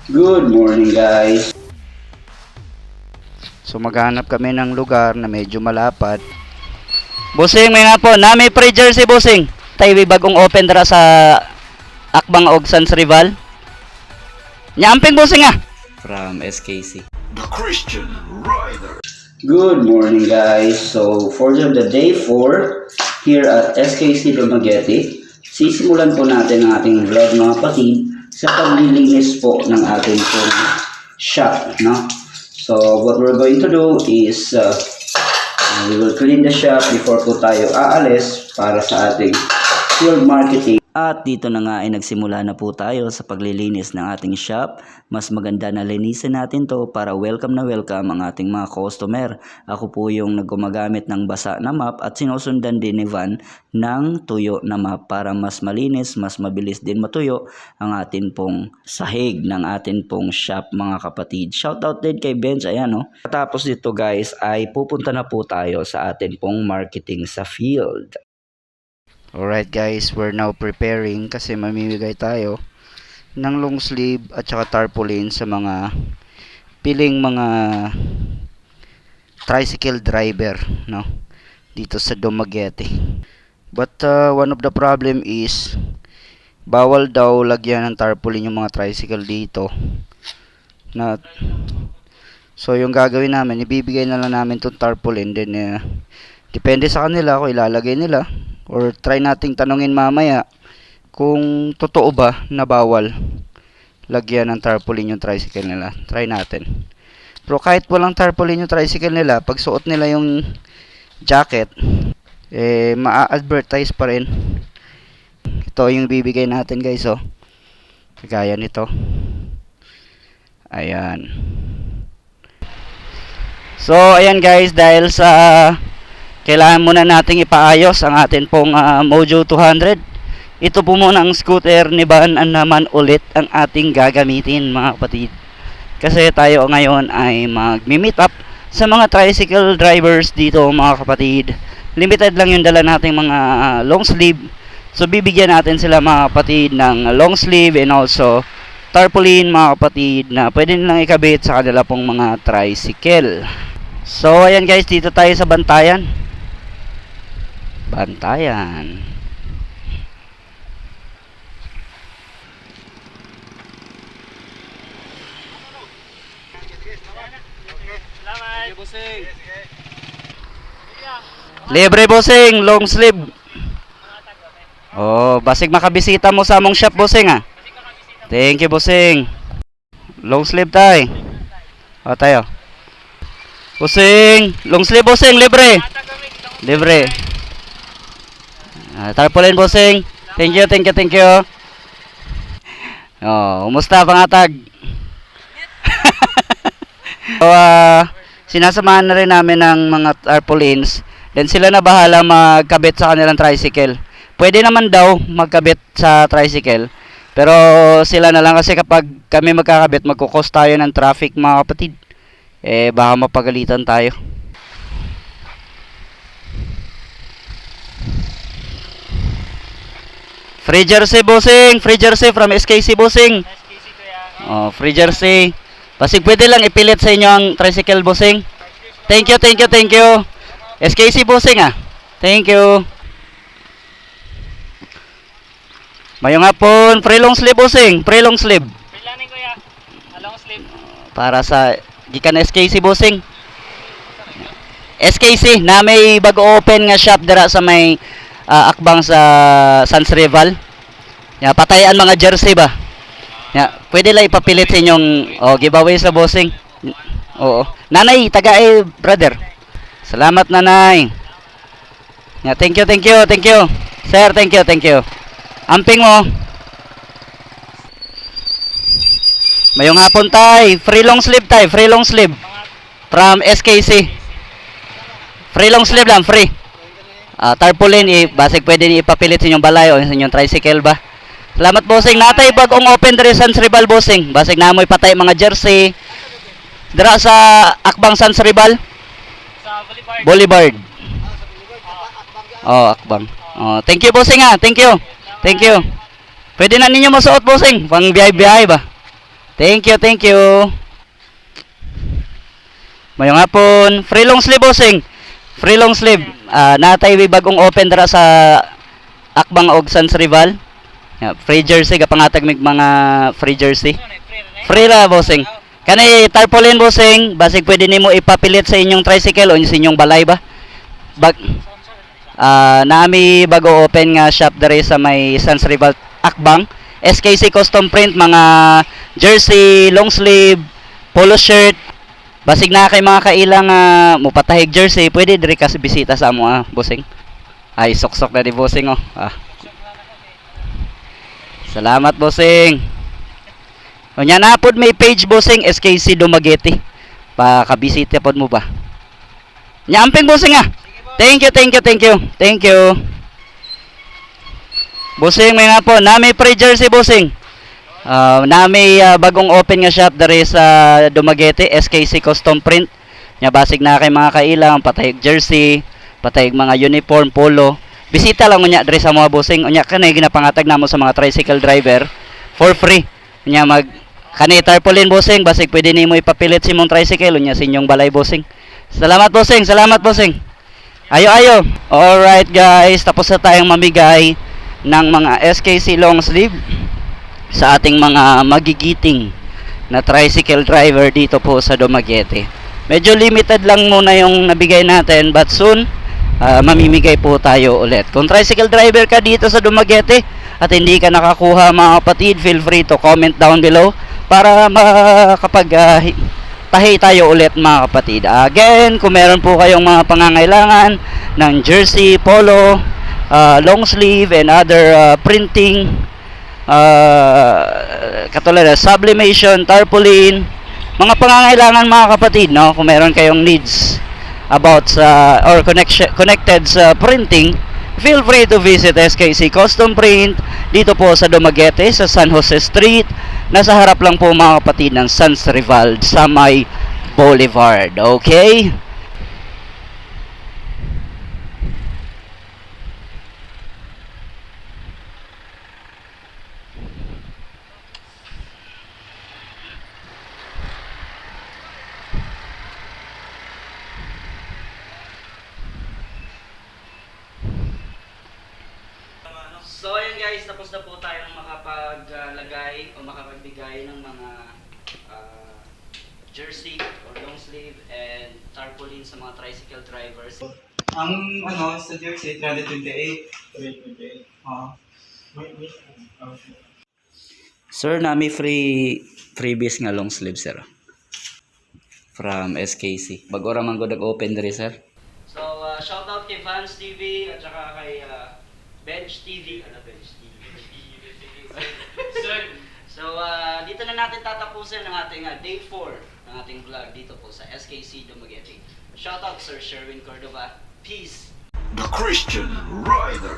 Good morning guys. So maghanap kami ng lugar na medyo malapad. Bossing, may nga po, na may free jersey bossing. Tayo bagong open dara sa Akbang og Sans Rival. Nyamping bossing ah. From SKC. The Christian Rider. Good morning guys. So for the day 4 here at SKC Dumaguete, sisimulan po natin ang ating vlog mga kapatid sa paglilinis po ng ating pong shop, no? So what we're going to do is we will clean the shop before po tayo aalis para sa ating field marketing. At dito na nga ay nagsimula na po tayo sa paglilinis ng ating shop. Mas maganda na linisin natin to para welcome na welcome ang ating mga customer. Ako po yung naggumagamit ng basa na map at sinusundan din ni Van ng tuyo na map para mas malinis, mas mabilis din matuyo ang atin pong sahig ng atin pong shop mga kapatid. Shoutout din kay Benz, ayan no. Tapos dito guys ay pupunta na po tayo sa atin pong marketing sa field. Alright guys, we're now preparing kasi mamimigay tayo ng long sleeve at saka tarpaulin sa mga piling mga tricycle driver, no? Dito sa Dumaguete. But one of the problem is bawal daw lagyan ng tarpaulin yung mga tricycle dito. So yung gagawin namin, ibibigay na lang namin tong tarpaulin, then depende sa kanila kung ilalagay nila or try nating tanungin mamaya kung totoo ba na bawal lagyan ng tarpaulin yung tricycle nila. Try natin. Pero kahit walang tarpaulin yung tricycle nila, pag suot nila yung jacket, ma-advertise pa rin. Ito yung bibigay natin guys, oh. Kagaya nito. Ayan. So, ayan guys, dahil sa kailangan muna nating ipaayos ang atin pong Mojo 200. Ito po muna ang scooter ni Van naman ulit ang ating gagamitin mga kapatid. Kasi tayo ngayon ay mag-meet up sa mga tricycle drivers dito mga kapatid. Limited lang yung dala nating mga long sleeve. So bibigyan natin sila mga kapatid ng long sleeve and also tarpaulin mga kapatid na pwede nilang ikabit sa kanila pong mga tricycle. So ayan guys, dito tayo sa Bantayan. Bantayan. Libre bossing, long sleeve. Oh, basig makabisita mo sa among shop bossing ah. Thank you bossing. Long sleeve tay. O tayo. Bossing, long sleeve bossing, libre. Libre. Tarpaulin bossing. Thank you, thank you, thank you. Oh, kumusta pangatag? So, sinasamahan na rin namin ng mga tarpaulins. Then sila na bahala magkabit sa kanilang tricycle. Pwede naman daw magkabit sa tricycle. Pero sila na lang kasi kapag kami magkakabit, magkukos tayo ng traffic mga kapatid. Baka mapagalitan tayo. Free jersey bossing, free jersey from SKC bossing. Oh, free jersey. Pasig pwede lang ipilit sa inyo ang tricycle bossing. Thank you, thank you, thank you. SKC bossing ah. Thank you. Mayong hapon, free long sleeve bossing, free long sleeve. Free lang kuya. Long sleeve. Para sa gikan SKC bossing. SKC na may bago open nga shop dira sa may Akbang sa Sans Rival. Ya, patayan mga jersey ba? Ya, pwede lang ipapilit sa inyong giveaway sa bossing. Oo. Nanay, taga brother. Salamat nanay. Ya, thank you, thank you, thank you. Sir, thank you, thank you. Amping mo. Mayong hapon tay, free long sleeve tay, free long sleeve. From SKC. Free long sleeve lang, free. Tarpaulin, basig pwede ni ipapilit sa inyong balay o sa inyong tricycle ba. Salamat bossing. Natay bagong open diri Sans Rival bossing. Basig namoy patay mga jersey. Dira sa Akbang Sans Rival. Sa Boulevard. Boulevard. Oh, Akbang. Oh, thank you bossing ah. Thank you. Thank you. Pwede na ninyo masuot bossing. Pang biyahe-biyahe ba? Thank you, thank you. Mayong hapon. Free long sleeve, bossing. Free long sleeve. Natay bagong open dara sa Akbang og Sans Rival. Free jersey kapangatag mig mga free jersey. Free ra, bossing. Kani tarpaulin, bossing, basig pwede nimo ipapilit sa inyong tricycle o sa inyong balay ba? Nami bago open nga shop dere sa may Sans Rival Akbang. SKC custom print, mga jersey, long sleeve, polo shirt. Basig na kay mga kailang mupatahig jersey, pwede diri ka bisita sa amo, bossing. Ay sok-sok na di, bossing, oh. Salamat, bossing. O nya na pod may page, bossing, SKC Dumaguete. Pakabisita pod mo ba? Nya amping, bossing, Thank you, thank you, thank you. Thank you. Bossing, may nga po, na may free jersey, bossing. Na may bagong open nga shop dere sa Dumaguete, SKC custom print. Nya basig na kay mga kailang patayig jersey, patayig mga uniform, polo. Bisita lang unya dere sa mga, bossing. Unya kanay ginapangatag namo sa mga tricycle driver for free. Unya kanay tarpaulin, bossing, basig pwede nimo ipapilit si mong tricycle unya sa inyong balay, bossing. Salamat, bossing. Salamat, bossing. Ayo. Alright, guys, tapos na tayong mamigay ng mga SKC long sleeve sa ating mga magigiting na tricycle driver dito po sa Dumaguete. Medyo limited lang muna yung nabigay natin, but soon mamimigay po tayo ulit. Kung tricycle driver ka dito sa Dumaguete at hindi ka nakakuha, mga kapatid, feel free to comment down below para tahi tayo ulit, mga kapatid. Again, kung meron po kayong mga pangangailangan ng jersey, polo, long sleeve and other printing, katulad ng sublimation, tarpaulin, mga pangangailangan, mga kapatid, no? Kung meron kayong needs about or connected sa printing, feel free to visit SKC Custom Print dito po sa Dumaguete, sa San Jose Street. Nasa harap lang po, mga kapatid, ng Sans Rival sa may Boulevard. Okay? So ayun, guys, tapos na po tayo ng makapaglagay o makapagbigay ng mga jersey or long sleeve and tarpaulin sa mga tricycle drivers. Ang sa jersey 328. Sir, nami freebies nga long sleeve, sir. From SKC. Bagora man gud open diri, sir. So shout out kay Vans TV at saka kay Bench TV. Bench TV? So dito na natin tatapusin ang ating day 4 ng ating vlog dito po sa SKC Dumaguete. Shout out Sir Sherwin Cordova. Peace! The Christian Rider.